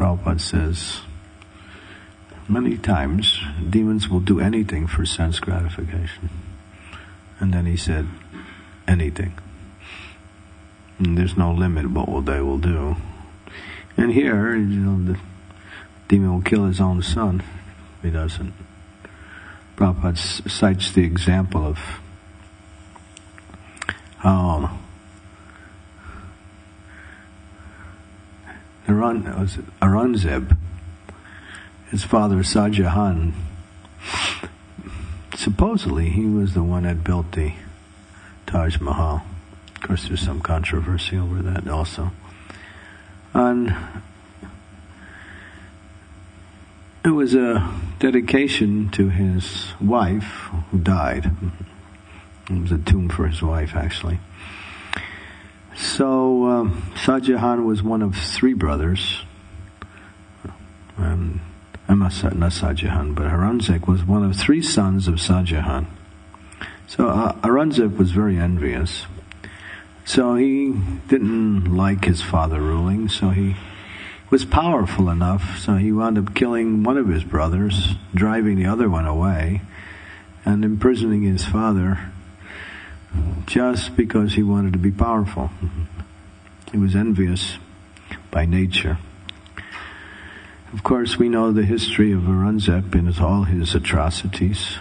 Prabhupada says, many times demons will do anything for sense gratification. And then he said, anything. And there's no limit what they will do. And here, the demon will kill his own son if he doesn't. Prabhupada cites the example of how Aurangzeb, his father Shahjahan, supposedly he was the one that built the Taj Mahal. Of course, there's some controversy over that also. And it was a dedication to his wife who died. It was a tomb for his wife, actually. So Shahjahan was one of three brothers. Not Shahjahan, but Aurangzeb was one of three sons of Shahjahan. So Aurangzeb was very envious. So he didn't like his father ruling, so he was powerful enough, so he wound up killing one of his brothers, driving the other one away, and imprisoning his father just because he wanted to be powerful. He was envious by nature. Of course, we know the history of Aurangzeb and all his atrocities.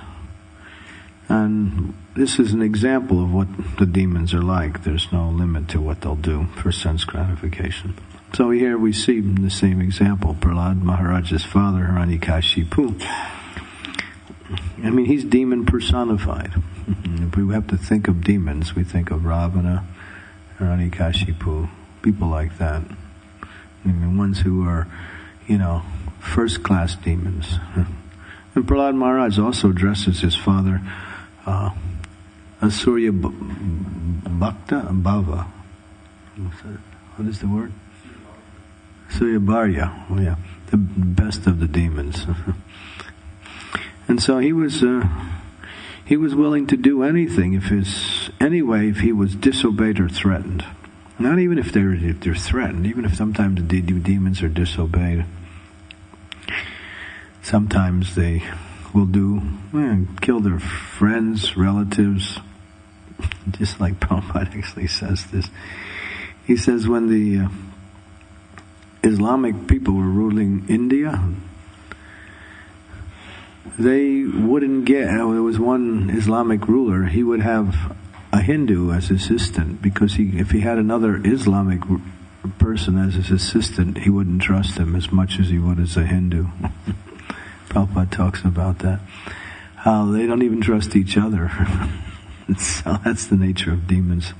And this is an example of what the demons are like. There's no limit to what they'll do for sense gratification. So here we see the same example. Prahlad Maharaj's father, Hiranyakashipu. I mean, he's demon personified. If we have to think of demons, we think of Ravana, Hiranyakashipu, people like that. I mean, ones who are, first-class demons. And Prahlad Maharaj also addresses his father, Asurya Bhakta Bhava. What is the word? Surya Bharya. Oh, yeah. The best of the demons. And so he was willing to do anything if he was disobeyed or threatened. Not even if they're threatened, even if sometimes the demons are disobeyed. Sometimes they will kill their friends, relatives, just like Prabhupada actually says this. He says when the Islamic people were ruling India, they wouldn't there was one Islamic ruler, he would have a Hindu as assistant, because if he had another Islamic person as his assistant, he wouldn't trust him as much as he would as a Hindu. Prabhupada talks about that. How they don't even trust each other. So that's the nature of demons.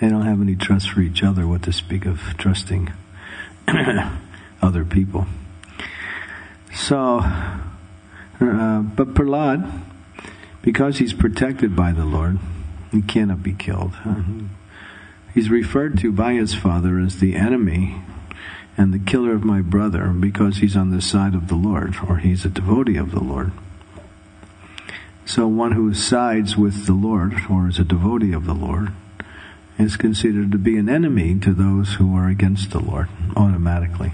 They don't have any trust for each other, what to speak of trusting other people. So, but Prahlad, because he's protected by the Lord, he cannot be killed. He's referred to by his father as the enemy and the killer of my brother, because he's on the side of the Lord, or he's a devotee of the Lord. So one who sides with the Lord, or is a devotee of the Lord, is considered to be an enemy to those who are against the Lord, automatically.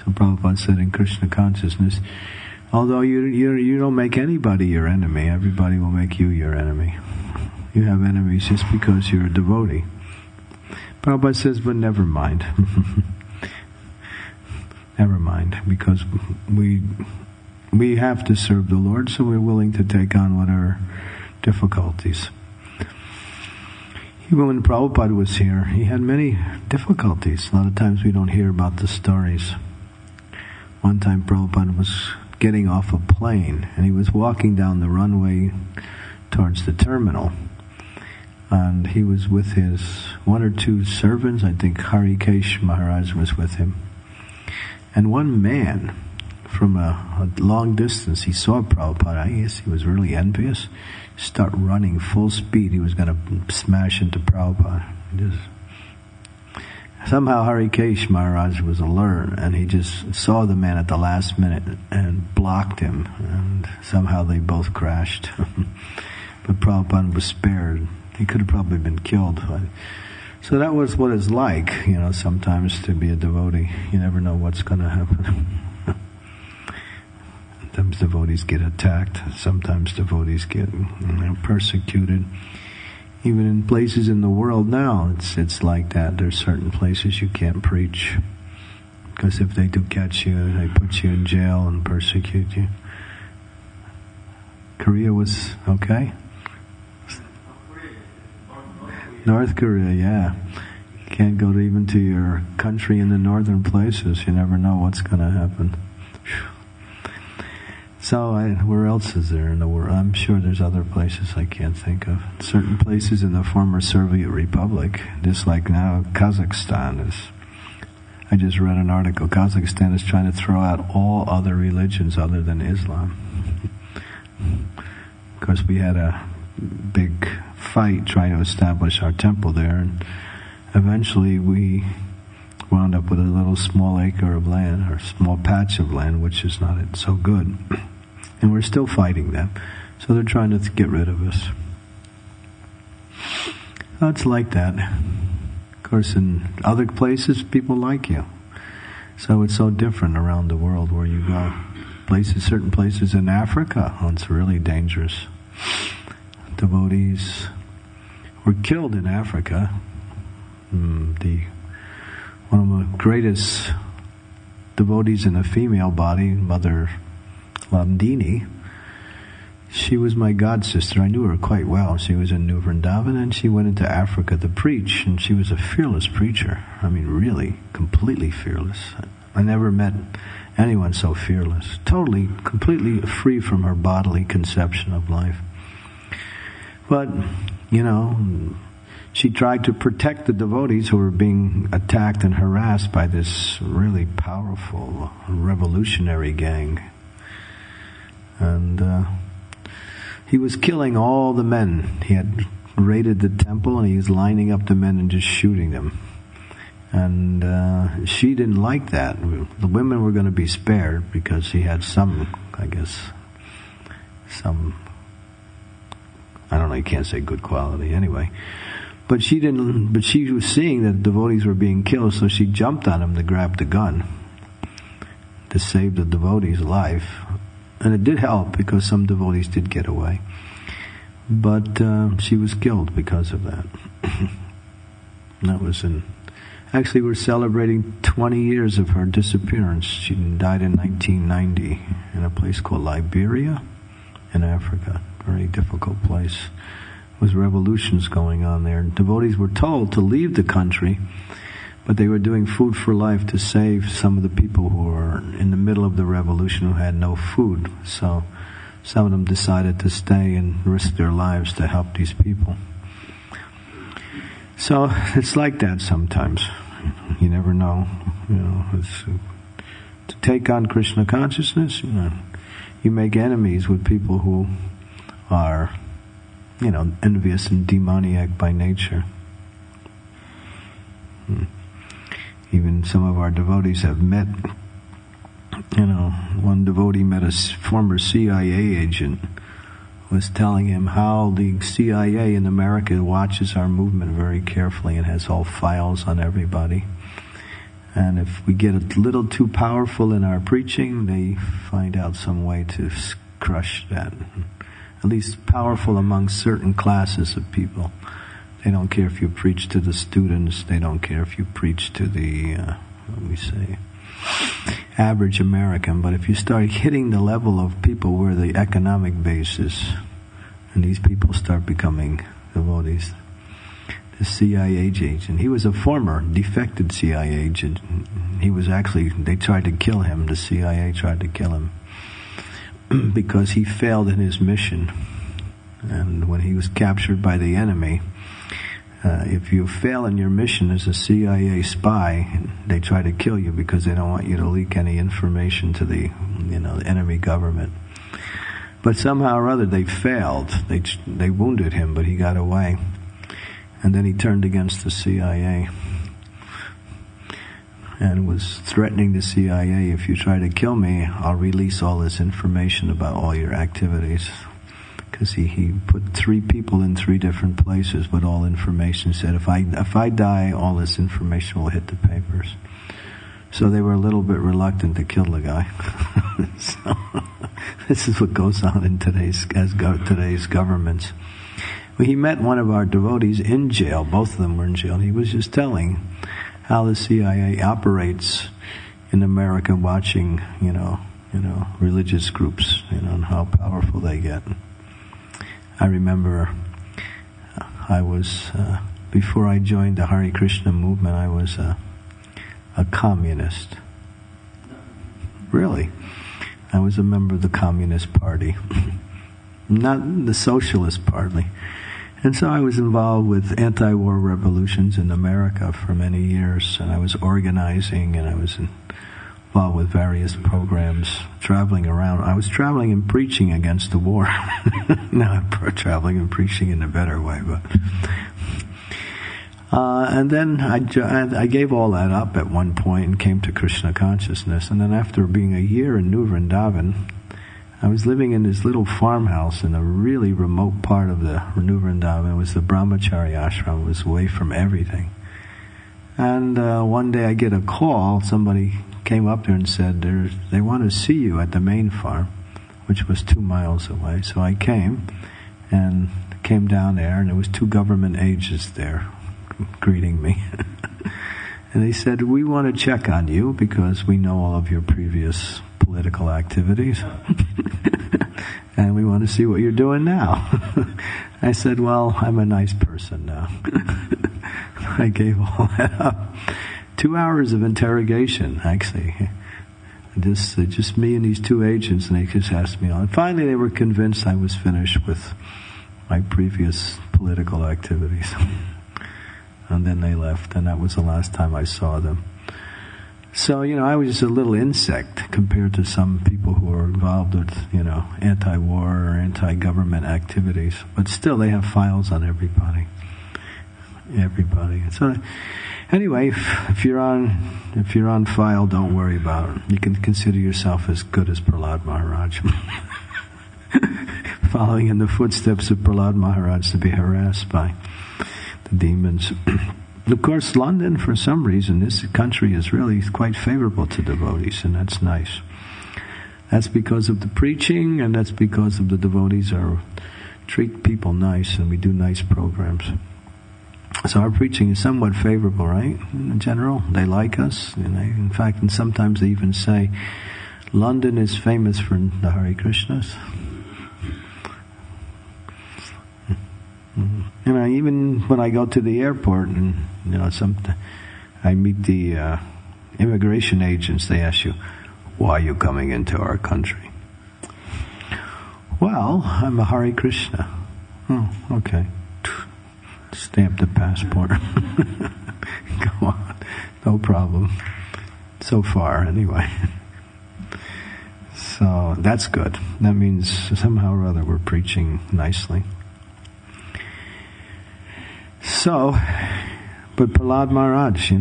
So Prabhupada said in Krishna consciousness, although you don't make anybody your enemy, everybody will make you your enemy. You have enemies just because you're a devotee. Prabhupada says, but never mind. Never mind, because we have to serve the Lord, so we're willing to take on whatever difficulties. Even when Prabhupada was here, he had many difficulties. A lot of times we don't hear about the stories. One time Prabhupada was getting off a plane, and he was walking down the runway towards the terminal. And he was with his one or two servants. I think Harikesh Maharaj was with him. And one man from a long distance, he saw Prabhupada. I guess he was really envious. Start running full speed. He was going to smash into Prabhupada. Somehow Harikesh Maharaj was alert, and he just saw the man at the last minute and blocked him. And somehow they both crashed. But Prabhupada was spared. He could have probably been killed. So that was what it's like, sometimes to be a devotee. You never know what's going to happen. Sometimes devotees get attacked. Sometimes devotees get persecuted. Even in places in the world now, it's like that. There's certain places you can't preach, because if they do catch you, they put you in jail and persecute you. Korea was okay? North Korea, yeah. You can't go even to your country in the northern places. You never know what's going to happen. So, where else is there in the world? I'm sure there's other places I can't think of. Certain places in the former Soviet Republic, just like now Kazakhstan is. I just read an article. Kazakhstan is trying to throw out all other religions other than Islam. Of course, we had a big fight trying to establish our temple there, and eventually we wound up with a little small acre of land, or small patch of land, which is not so good. And we're still fighting them. So they're trying to get rid of us. It's like that. Of course, in other places, people like you. So it's so different around the world where you go. Certain places in Africa, it's really dangerous. Devotees were killed in Africa. One of the greatest devotees in a female body, Mother Landini, she was my god sister. I knew her quite well. She was in New Vrindavan, and she went into Africa to preach, and she was a fearless preacher. I mean, really, completely fearless. I never met anyone so fearless. Totally, completely free from her bodily conception of life. But, she tried to protect the devotees who were being attacked and harassed by this really powerful revolutionary gang. And he was killing all the men. He had raided the temple, and he was lining up the men and just shooting them. And she didn't like that. The women were going to be spared because he had some, I don't know, you can't say good quality anyway. But she was seeing that devotees were being killed, so she jumped on him to grab the gun to save the devotee's life. And it did help, because some devotees did get away. But she was killed because of that. That was actually, we're celebrating 20 years of her disappearance. She died in 1990 in a place called Liberia in Africa. Very difficult place. There was revolutions going on there. Devotees were told to leave the country, but they were doing Food for Life to save some of the people who were in the middle of the revolution who had no food. So some of them decided to stay and risk their lives to help these people. So it's like that sometimes. You never know. To take on Krishna consciousness, you make enemies with people who are, envious and demoniac by nature. Even some of our devotees have met, one devotee met a former CIA agent, was telling him how the CIA in America watches our movement very carefully and has all files on everybody. And if we get a little too powerful in our preaching, they find out some way to crush that. At least powerful among certain classes of people. They don't care if you preach to the students. They don't care if you preach to the, average American. But if you start hitting the level of people where the economic base is, and these people start becoming devotees. The CIA agent, he was a former defected CIA agent. They tried to kill him. The CIA tried to kill him because he failed in his mission. And when he was captured by the enemy, if you fail in your mission as a CIA spy, they try to kill you because they don't want you to leak any information to the enemy government. But somehow or other they failed. They wounded him, but he got away. And then he turned against the CIA and was threatening the CIA, if you try to kill me, I'll release all this information about all your activities. because he put 3 people in 3 different places with all information. Said, if I die, all this information will hit the papers. So they were a little bit reluctant to kill the guy. So this is what goes on in today's governments. Well, he met one of our devotees in jail. Both of them were in jail. He was just telling how the CIA operates in America, watching, religious groups, and how powerful they get. I remember I was, before I joined the Hare Krishna movement, I was a communist. Really. I was a member of the Communist Party. Not the Socialist Party. And so I was involved with anti-war revolutions in America for many years, and I was organizing, and I was involved with various programs, traveling around. I was traveling and preaching against the war. Now I'm traveling and preaching in a better way, but... and then I gave all that up at one point and came to Krishna consciousness. And then after being a year in New Vrindavan, I was living in this little farmhouse in a really remote part of the New Vrindavan. It was the Brahmachari ashram. It was away from everything. And one day I get a call. Somebody came up there and said, they want to see you at the main farm, which was 2 miles away. So I came down there, and there was 2 government agents there greeting me. And they said, we want to check on you because we know all of your previous political activities. And we want to see what you're doing now. I said, well, I'm a nice person now. I gave all that up. 2 hours of interrogation, actually. Just me and these 2 agents, and they just asked me all. And finally they were convinced I was finished with my previous political activities. And then they left, and that was the last time I saw them. So, I was just a little insect compared to some people who are involved with, anti-war or anti-government activities. But still, they have files on everybody. So, anyway, if you're on file, don't worry about it. You can consider yourself as good as Prahlad Maharaj. Following in the footsteps of Prahlad Maharaj to be harassed by the demons. Of course, London, for some reason, this country is really quite favorable to devotees, and that's nice. That's because of the preaching, and that's because of the devotees treat people nice, and we do nice programs. So our preaching is somewhat favorable, right? In general, they like us. In fact, and sometimes they even say, London is famous for the Hare Krishnas. Even when I go to the airport and, I meet the immigration agents, they ask you, why are you coming into our country? Well, I'm a Hare Krishna. Oh, okay. Stamp the passport. Go on. No problem. So far, anyway. So, that's good. That means somehow or other we're preaching nicely. So, but Prahlad Maharaj,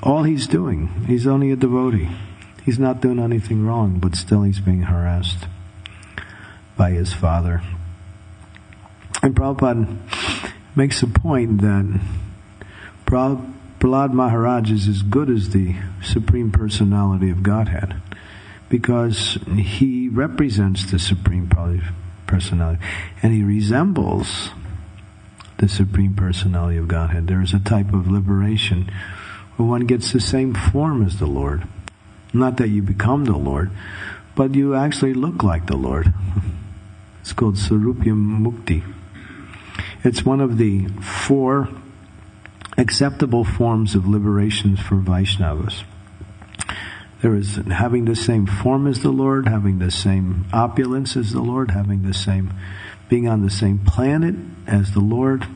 all he's doing, he's only a devotee. He's not doing anything wrong, but still he's being harassed by his father. And Prabhupada makes a point that Prahlad Maharaj is as good as the Supreme Personality of Godhead, because he represents the Supreme Personality, and he resembles the Supreme Personality of Godhead. There is a type of liberation where one gets the same form as the Lord. Not that you become the Lord, but you actually look like the Lord. It's called Sarupyam Mukti. It's one of the 4 acceptable forms of liberations for Vaishnavas. There is having the same form as the Lord, having the same opulence as the Lord, being on the same planet as the Lord,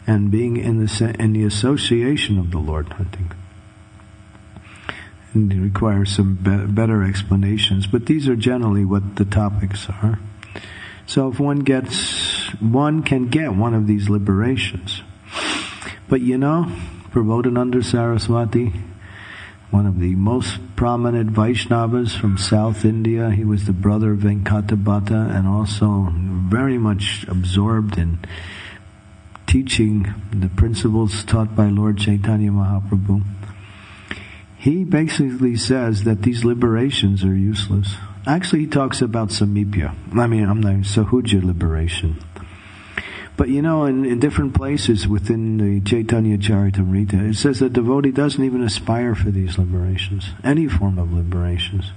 and being in the association of the Lord, I think. And it requires some better explanations, but these are generally what the topics are. So if one can get one of these liberations. But Prabodhananda Saraswati, one of the most prominent Vaishnavas from South India. He was the brother of Venkatabhata and also very much absorbed in teaching the principles taught by Lord Chaitanya Mahaprabhu. He basically says that these liberations are useless. Actually, he talks about samipya. Sahuja liberation. But in different places within the Chaitanya Charitamrita, it says that devotee doesn't even aspire for these liberations, any form of liberations.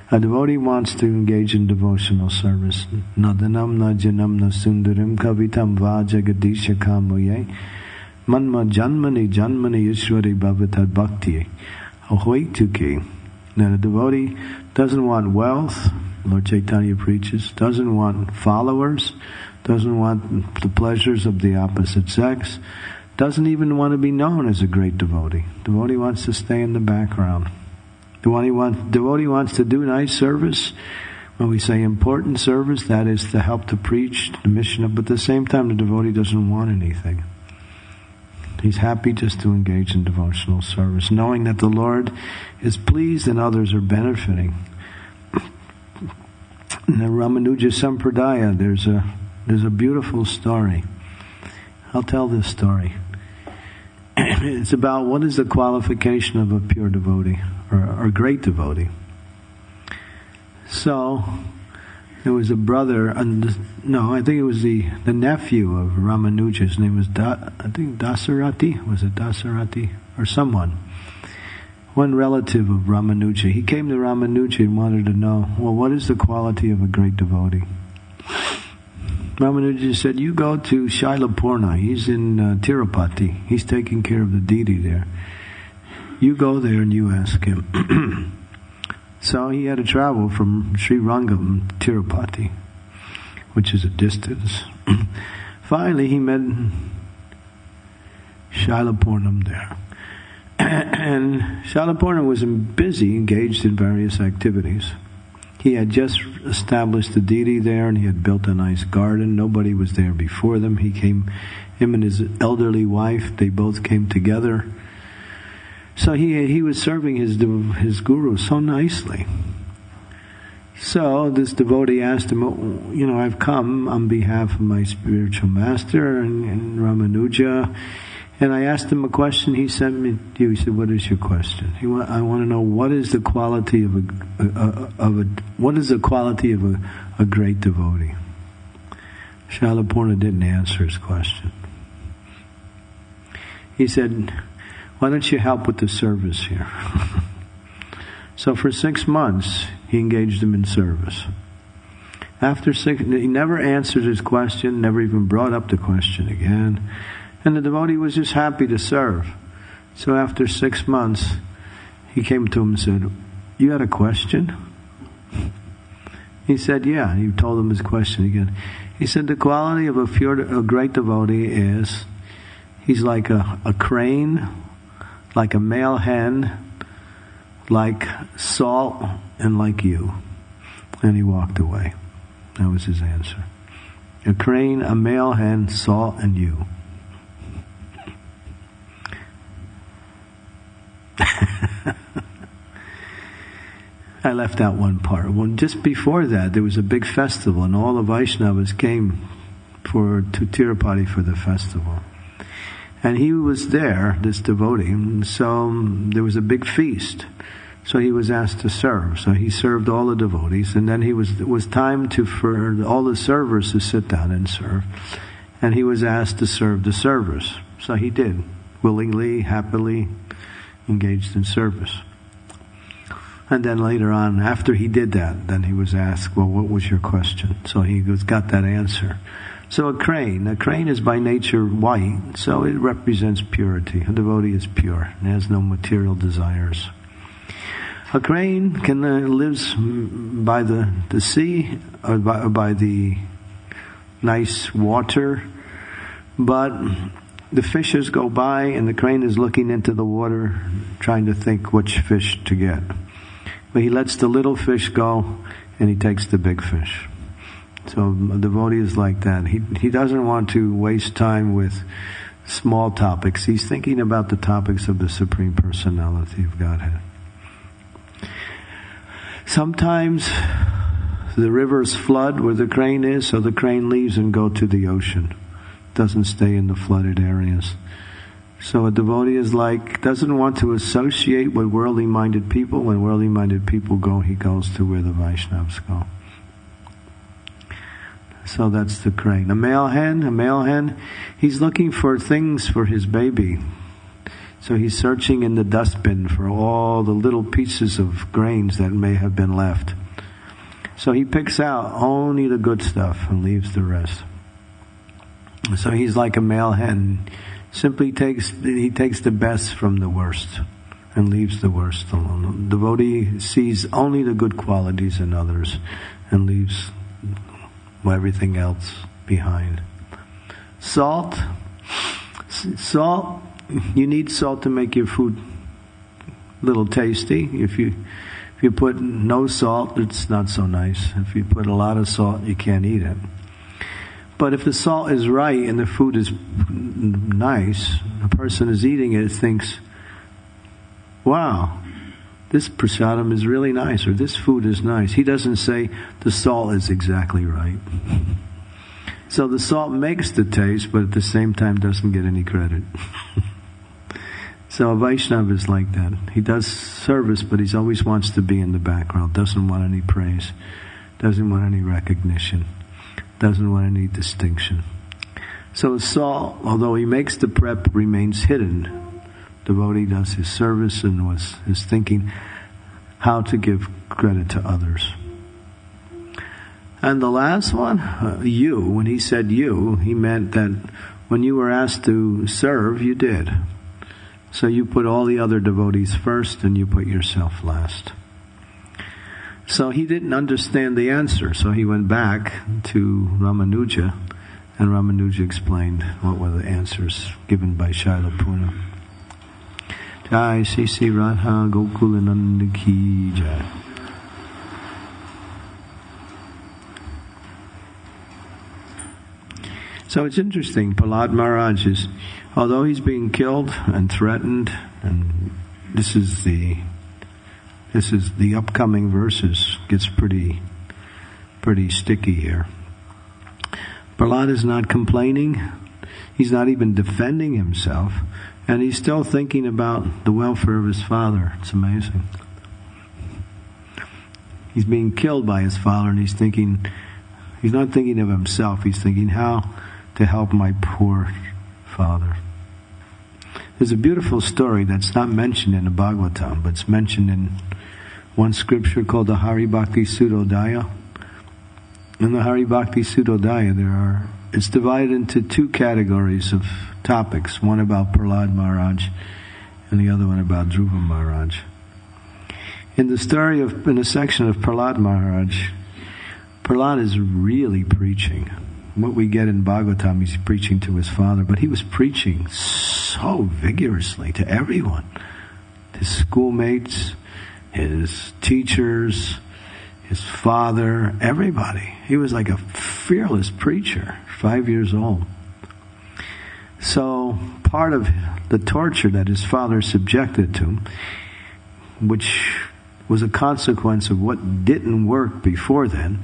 A devotee wants to engage in devotional service. Nadanam na janam na sundarim kavitam va jagadisha kamoye manma janmani janmani ishwari bhavatad bhakti ahoituki. Now the devotee doesn't want wealth, Lord Chaitanya preaches, doesn't want followers, doesn't want the pleasures of the opposite sex, doesn't even want to be known as a great devotee. Devotee wants to stay in the background. Devotee wants to do nice service. When we say important service, that is to help to preach the mission, but at the same time the devotee doesn't want anything. He's happy just to engage in devotional service, knowing that the Lord is pleased and others are benefiting. In the Ramanuja Sampradaya, there's a beautiful story. I'll tell this story. It's about what is the qualification of a pure devotee or a great devotee. So there was a brother, I think it was the nephew of Ramanuja. His name was Dasarati. Was it Dasarati or someone? One relative of Ramanuja. He came to Ramanuja and wanted to know, well, what is the quality of a great devotee? Ramanuja said, you go to Shailapurna. He's in Tirupati. He's taking care of the deity there. You go there and you ask him. So he had to travel from Srirangam to Tirupati, which is a distance. Finally, he met Shailapurnam there. And Shailapurnam was busy, engaged in various activities. He had just established the deity there, and he had built a nice garden. Nobody was there before them. Him and his elderly wife, they both came together. So he was serving his guru so nicely. So this devotee asked him, I've come on behalf of my spiritual master and Ramanuja, and I asked him a question. He sent me to you. He said, "What is your question?" I want to know what is the quality of a great devotee. Shailapurna didn't answer his question. He said, "Why don't you help with the service here?" So for 6 months, he engaged him in service. After 6, he never answered his question, never even brought up the question again. And the devotee was just happy to serve. So after 6 months, he came to him and said, "You had a question?" He said, "Yeah." He told him his question again. He said, "The quality of a great devotee is, he's like a crane, like a male hen, like salt, and like you." And he walked away. That was his answer. A crane, a male hen, salt, and you. I left out one part. Just before that, there was a big festival, and all the Vaishnavas came to Tirupati for the festival. And he was there, this devotee, so there was a big feast. So he was asked to serve. So he served all the devotees, and then it was time for all the servers to sit down and serve. And he was asked to serve the servers. So he did, willingly, happily engaged in service. And then later on, after he did that, then he was asked, "Well, what was your question?" So he got that answer. So a crane is by nature white, so it represents purity. A devotee is pure and has no material desires. A crane lives by the sea or by the nice water, but the fishes go by and the crane is looking into the water trying to think which fish to get. But he lets the little fish go and he takes the big fish. So a devotee is like that. He doesn't want to waste time with small topics. He's thinking about the topics of the Supreme Personality of Godhead. Sometimes the rivers flood where the crane is, so the crane leaves and go to the ocean. Doesn't stay in the flooded areas. So a devotee doesn't want to associate with worldly-minded people. When worldly-minded people go, he goes to where the Vaishnavas go. So that's the crane. A male hen, he's looking for things for his baby. So he's searching in the dustbin for all the little pieces of grains that may have been left. So he picks out only the good stuff and leaves the rest. So he's like a male hen. He takes the best from the worst and leaves the worst alone. The devotee sees only the good qualities in others and leaves everything else behind. Salt, you need salt to make your food a little tasty. If you put no salt, it's not so nice. If you put a lot of salt, you can't eat it. But if the salt is right and the food is nice, a person is eating it thinks, wow, this prasadam is really nice, or this food is nice. He doesn't say the salt is exactly right. So the salt makes the taste, but at the same time doesn't get any credit. So a Vaishnava is like that. He does service, but he always wants to be in the background, doesn't want any praise, doesn't want any recognition, doesn't want any distinction. So salt, although he makes the prep, remains hidden. Devotee does his service and is thinking how to give credit to others. And the last one, you. When he said you, he meant that when you were asked to serve, you did. So you put all the other devotees first and you put yourself last. So he didn't understand the answer, so he went back to Ramanuja, and Ramanuja explained what were the answers given by Srila Puna. Jai Sri Sri Radha Gokulananda Ki Jai. So it's interesting, Prahlad Maharaj although he's being killed and threatened, and this is the upcoming verses, gets pretty sticky here. Prahlad is not complaining, he's not even defending himself, and he's still thinking about the welfare of his father. It's amazing. He's being killed by his father, and he's not thinking of himself, he's thinking how to help my poor father. There's a beautiful story that's not mentioned in the Bhagavatam, but it's mentioned in one scripture called the Hari Bhakti Sudodaya. In the Hari Bhakti Sudodaya, it's divided into two categories of topics, one about Prahlad Maharaj and the other one about Dhruva Maharaj. In the section of Prahlad Maharaj, Prahlad is really preaching. What we get in Bhagavatam, he's preaching to his father, but he was preaching so vigorously to everyone. His schoolmates, his teachers, his father, everybody. He was like a fearless preacher, 5 years old. So part of the torture that his father subjected to him, which was a consequence of what didn't work before then,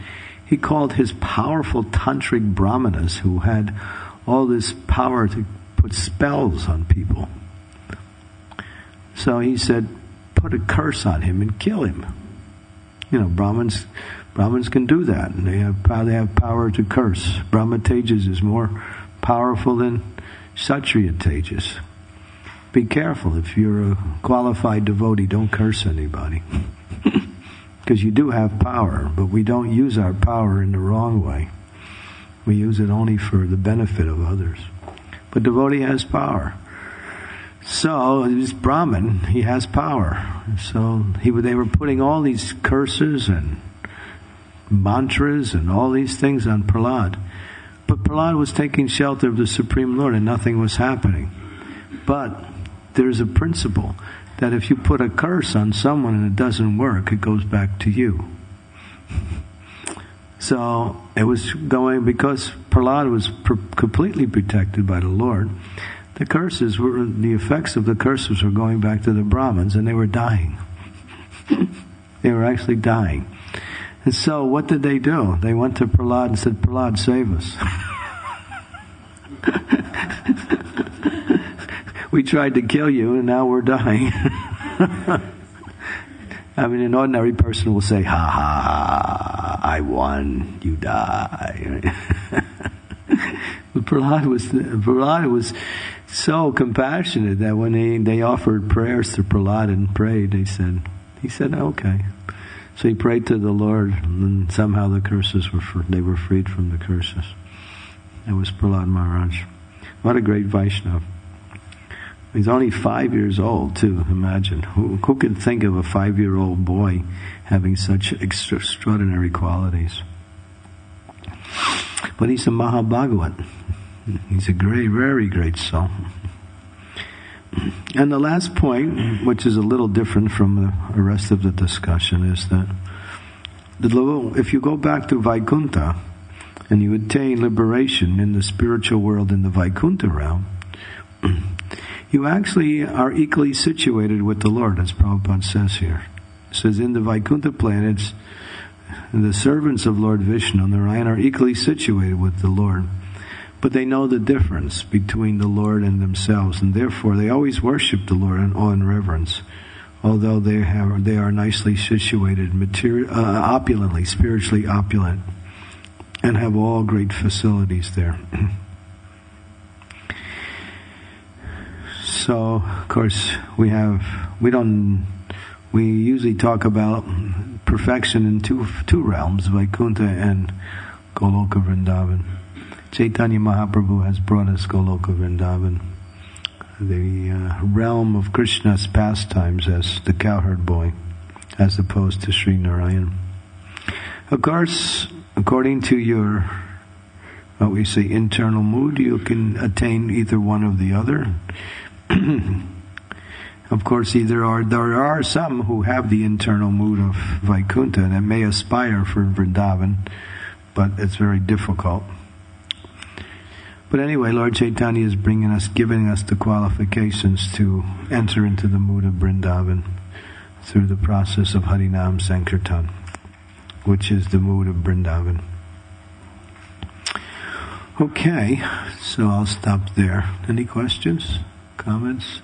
he called his powerful tantric brahmanas who had all this power to put spells on people. So he said, put a curse on him and kill him. You know, Brahmins can do that. And they have power to curse. Brahma Tejas is more powerful than Kshatriya Tejas. Be careful. If you're a qualified devotee, don't curse anybody. Because you do have power, but we don't use our power in the wrong way. We use it only for the benefit of others. But devotee has power. So, this Brahmin, he has power. So, they were putting all these curses and mantras and all these things on Prahlad. But Prahlad was taking shelter of the Supreme Lord and nothing was happening. But there's a principle that if you put a curse on someone and it doesn't work, it goes back to you. So it was going, because Prahlad was completely protected by the Lord, the effects of the curses were going back to the Brahmins, and they were dying. They were actually dying. And so what did they do? They went to Prahlad and said, Prahlad, save us. We tried to kill you and now we're dying. I mean, an ordinary person will say, ha ha ha, I won, you die. But Prahlad was so compassionate that when they offered prayers to Prahlad and prayed, he said, okay. So he prayed to the Lord, and somehow the curses they were freed from the curses. That was Prahlad Maharaj. What a great Vaishnava. He's only 5 years old, too, imagine. Who could think of a 5-year-old boy having such extraordinary qualities? But he's a Mahabhagavat. He's a very great soul. And the last point, which is a little different from the rest of the discussion, is that if you go back to Vaikuntha and you attain liberation in the spiritual world in the Vaikuntha realm, you actually are equally situated with the Lord, as Prabhupada says here. It says, in the Vaikuntha planets, the servants of Lord Vishnu and Narayana are equally situated with the Lord. But they know the difference between the Lord and themselves, and therefore they always worship the Lord in awe and reverence, although they are nicely situated, opulently, spiritually opulent, and have all great facilities there. So, of course, we usually talk about perfection in two realms, Vaikuntha and Goloka Vrindavan. Chaitanya Mahaprabhu has brought us Goloka Vrindavan, the realm of Krishna's pastimes as the cowherd boy, as opposed to Sri Narayan. Of course, according to your, what we say, internal mood, you can attain either one or the other. Of course, there are some who have the internal mood of Vaikuntha that may aspire for Vrindavan, but it's very difficult. But anyway, Lord Chaitanya is giving us the qualifications to enter into the mood of Vrindavan through the process of Harinam Sankirtan, which is the mood of Vrindavan. Okay, so I'll stop there. Any questions? Comments?